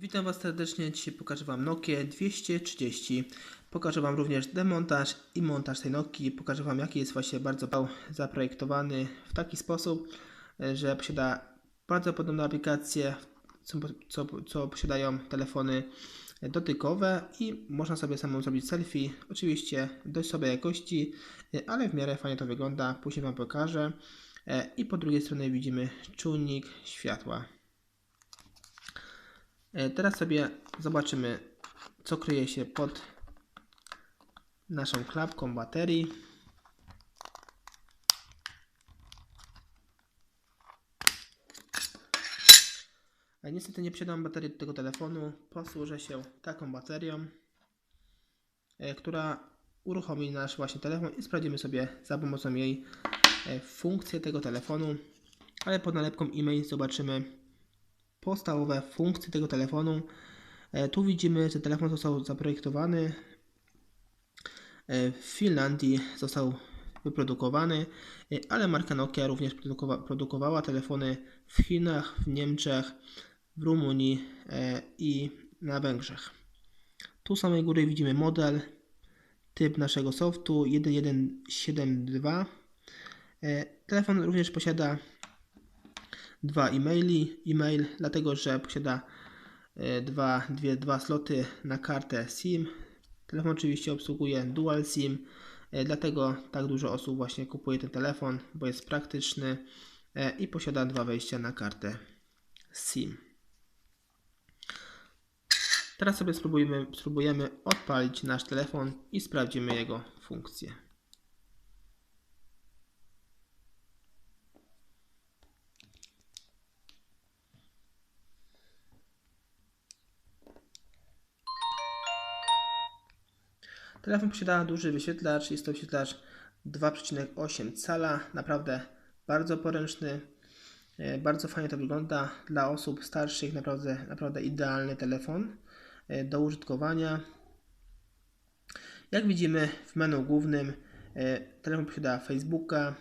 Witam Was serdecznie. Dzisiaj pokażę Wam Nokię 230. Pokażę Wam również demontaż i montaż tej Nokii. Pokażę Wam, jaki jest właśnie bardzo zaprojektowany w taki sposób, że posiada bardzo podobne aplikacje, co posiadają telefony dotykowe i można sobie samemu zrobić selfie. Oczywiście dość słabej jakości, ale w miarę fajnie to wygląda. Później Wam pokażę. I po drugiej stronie widzimy czujnik światła. Teraz sobie zobaczymy, co kryje się pod naszą klapką baterii. Niestety nie posiadam baterii do tego telefonu. Posłużę się taką baterią, która uruchomi nasz właśnie telefon i sprawdzimy sobie za pomocą jej funkcję tego telefonu. Ale pod nalepką e-mail zobaczymy podstawowe funkcje tego telefonu. Tu widzimy, że telefon został zaprojektowany w Finlandii, został wyprodukowany, ale marka Nokia również produkowała telefony w Chinach, w Niemczech, w Rumunii i na Węgrzech. Tu z samej góry widzimy model, typ naszego softu 1172. Telefon również posiada dwa e-mail, dlatego że posiada dwa sloty na kartę SIM. Telefon oczywiście obsługuje Dual SIM, dlatego tak dużo osób właśnie kupuje ten telefon, bo jest praktyczny i posiada dwa wejścia na kartę SIM. Teraz sobie spróbujemy odpalić nasz telefon i sprawdzimy jego funkcję. Telefon posiada duży wyświetlacz, jest to wyświetlacz 2,8 cala, naprawdę bardzo poręczny, bardzo fajnie to wygląda. Dla osób starszych naprawdę idealny telefon do użytkowania. Jak widzimy w menu głównym, telefon posiada Facebooka,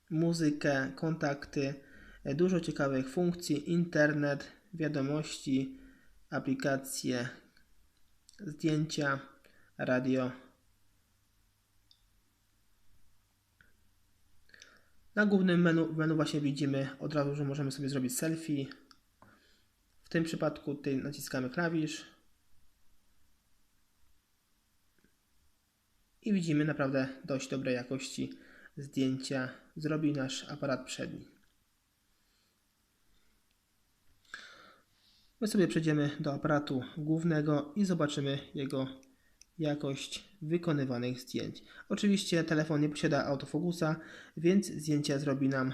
muzykę, kontakty, dużo ciekawych funkcji, internet, wiadomości, aplikacje, zdjęcia, radio. Na głównym menu właśnie widzimy od razu, że możemy sobie zrobić selfie. W tym przypadku tutaj naciskamy klawisz i widzimy naprawdę dość dobrej jakości zdjęcia zrobi nasz aparat przedni. My sobie przejdziemy do aparatu głównego i zobaczymy jego jakość wykonywanych zdjęć. Oczywiście telefon nie posiada autofokusa, więc zdjęcia zrobi nam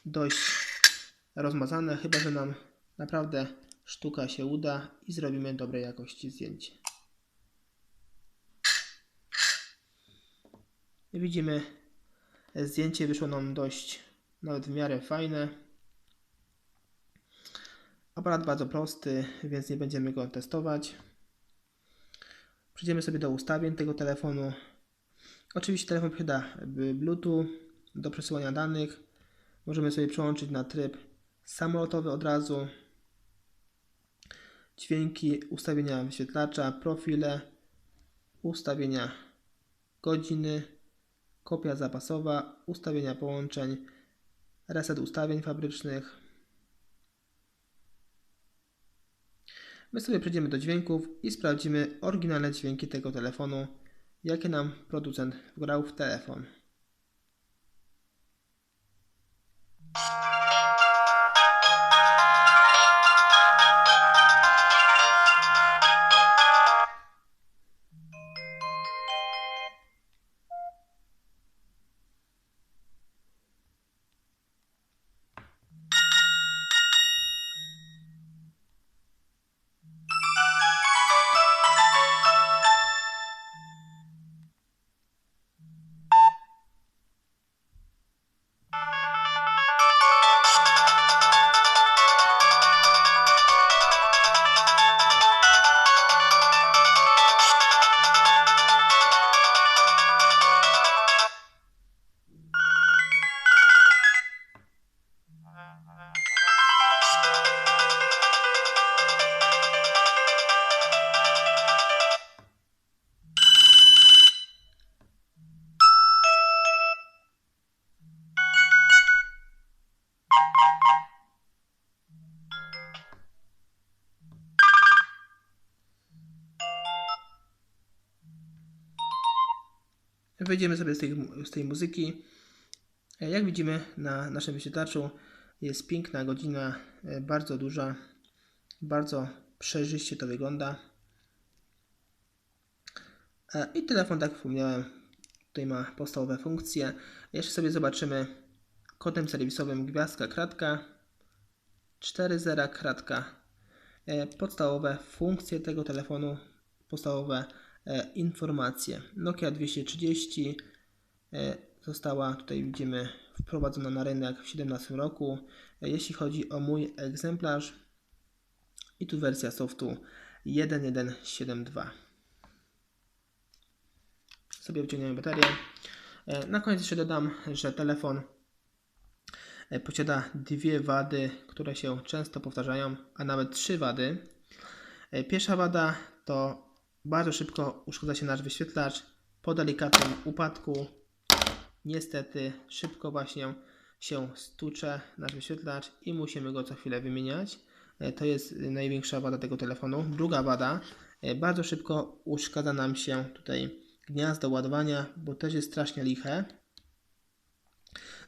dość rozmazane, chyba że nam naprawdę sztuka się uda i zrobimy dobrej jakości zdjęcie. Widzimy, zdjęcie wyszło nam dość, nawet w miarę fajne. Aparat bardzo prosty, więc nie będziemy go testować. Przejdziemy sobie do ustawień tego telefonu. Oczywiście telefon posiada Bluetooth do przesyłania danych. Możemy sobie przełączyć na tryb samolotowy od razu. Dźwięki, ustawienia wyświetlacza, profile, ustawienia godziny, kopia zapasowa, ustawienia połączeń, reset ustawień fabrycznych. My sobie przejdziemy do dźwięków i sprawdzimy oryginalne dźwięki tego telefonu, jakie nam producent wgrał w telefon. Wejdziemy sobie z tej muzyki. Jak widzimy na naszym wyświetlaczu jest piękna godzina, bardzo duża, bardzo przejrzyście to wygląda. I telefon, tak jak wspomniałem, tutaj ma podstawowe funkcje. Jeszcze sobie zobaczymy kodem serwisowym gwiazdka kratka 40 kratka. Podstawowe funkcje tego telefonu, podstawowe informacje. Nokia 230 została, tutaj widzimy, wprowadzona na rynek w 2017 roku. Jeśli chodzi o mój egzemplarz, i tu wersja softu 1.1.7.2. Sobie wyciągniemy baterię. Na koniec jeszcze dodam, że telefon posiada dwie wady, które się często powtarzają, a nawet trzy wady. Pierwsza wada to bardzo szybko uszkodza się nasz wyświetlacz po delikatnym upadku. Niestety szybko właśnie się stucze nasz wyświetlacz i musimy go co chwilę wymieniać. To jest największa wada tego telefonu. Druga wada, bardzo szybko uszkadza nam się tutaj gniazdo ładowania, bo też jest strasznie liche.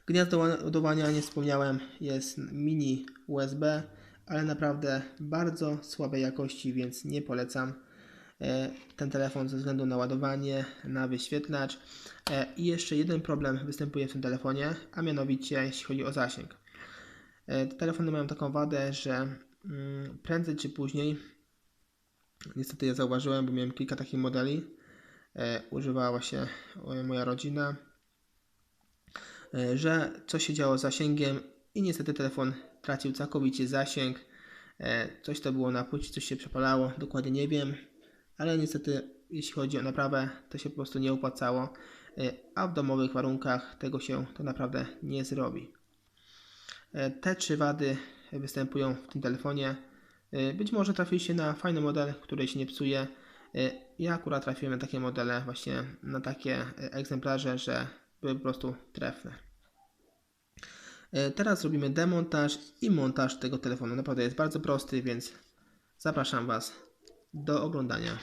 Gniazdo ładowania, nie wspomniałem, jest mini USB, ale naprawdę bardzo słabej jakości, więc nie polecam ten telefon ze względu na ładowanie, na wyświetlacz. I jeszcze jeden problem występuje w tym telefonie, a mianowicie jeśli chodzi o zasięg. Te telefony mają taką wadę, że prędzej czy później, niestety ja zauważyłem, bo miałem kilka takich modeli, używała się moja rodzina, że coś się działo z zasięgiem i niestety telefon tracił całkowicie zasięg. Coś to było na płycie, coś się przepalało, dokładnie nie wiem, ale niestety jeśli chodzi o naprawę, to się po prostu nie opłacało, a w domowych warunkach tego się to naprawdę nie zrobi. Te trzy wady występują w tym telefonie. Być może trafiliście na fajny model, który się nie psuje. Ja akurat trafiłem na takie modele, właśnie na takie egzemplarze, że były po prostu trefne. Teraz zrobimy demontaż i montaż tego telefonu. Naprawdę jest bardzo prosty, więc zapraszam Was do oglądania.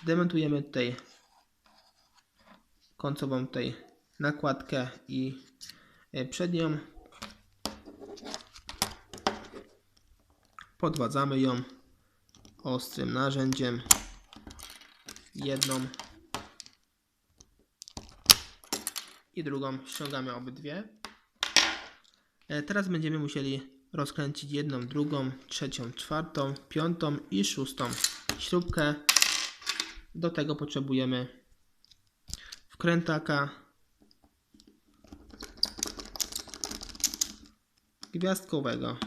Demontujemy tutaj końcową tutaj nakładkę i przednią. Podwadzamy ją ostrym narzędziem. Jedną i drugą ściągamy obydwie. Teraz będziemy musieli rozkręcić jedną, drugą, trzecią, czwartą, piątą i szóstą śrubkę. Do tego potrzebujemy wkrętaka, gwiazdkowego,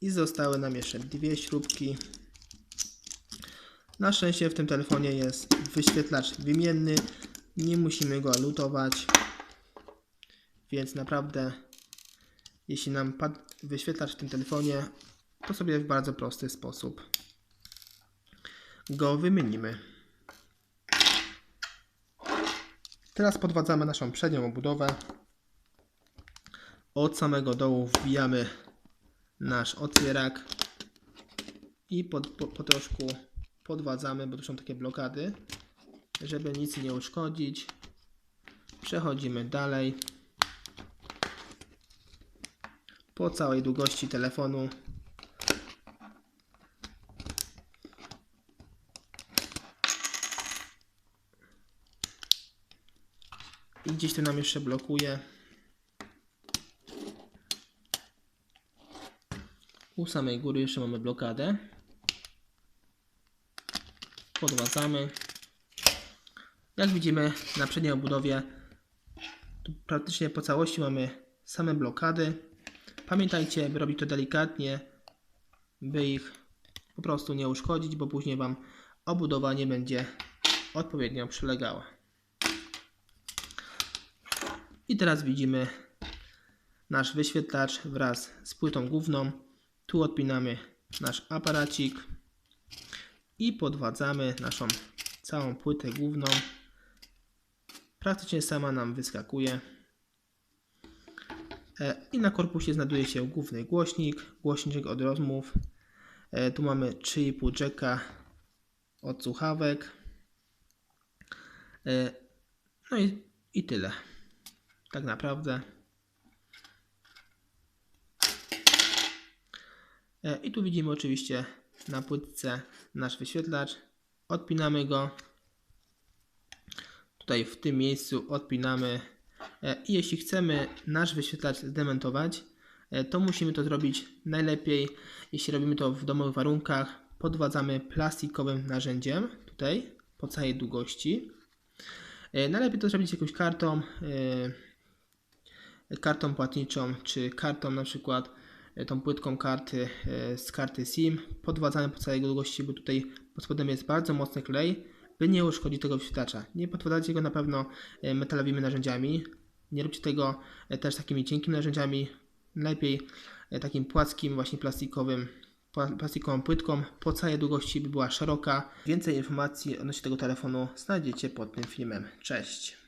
i zostały nam jeszcze dwie śrubki. Na szczęście w tym telefonie jest wyświetlacz wymienny, nie musimy go lutować, więc naprawdę jeśli nam padł wyświetlacz w tym telefonie, to sobie w bardzo prosty sposób go wymienimy. Teraz podwadzamy naszą przednią obudowę. Od samego dołu wbijamy nasz otwierak i po troszku podwadzamy, bo to są takie blokady, żeby nic nie uszkodzić. Przechodzimy dalej po całej długości telefonu. I gdzieś tu nam jeszcze blokuje. U samej góry jeszcze mamy blokadę. Podwadzamy. Jak widzimy na przedniej obudowie, tu praktycznie po całości mamy same blokady. Pamiętajcie, by robić to delikatnie, by ich po prostu nie uszkodzić, bo później Wam obudowa nie będzie odpowiednio przylegała. I teraz widzimy nasz wyświetlacz wraz z płytą główną. Tu odpinamy nasz aparacik i podwadzamy naszą całą płytę główną praktycznie sama nam wyskakuje. I na korpusie znajduje się główny głośnik, głośnik od rozmów. Tu mamy 3,5 jacka od słuchawek. No i tyle. Tak naprawdę. I tu widzimy oczywiście na płytce nasz wyświetlacz. Odpinamy go. Tutaj w tym miejscu odpinamy. I jeśli chcemy nasz wyświetlacz zdemontować, to musimy to zrobić najlepiej, jeśli robimy to w domowych warunkach. Podwadzamy plastikowym narzędziem tutaj po całej długości. Najlepiej to zrobić jakąś kartą płatniczą, czy kartą na przykład tą płytką karty z karty SIM. Podwadzamy po całej długości, bo tutaj pod spodem jest bardzo mocny klej, by nie uszkodzić tego wyświetlacza. Nie podwadzajcie go na pewno metalowymi narzędziami. Nie róbcie tego też takimi cienkimi narzędziami. Lepiej takim płaskim, właśnie plastikową płytką po całej długości, by była szeroka. Więcej informacji odnośnie tego telefonu znajdziecie pod tym filmem. Cześć!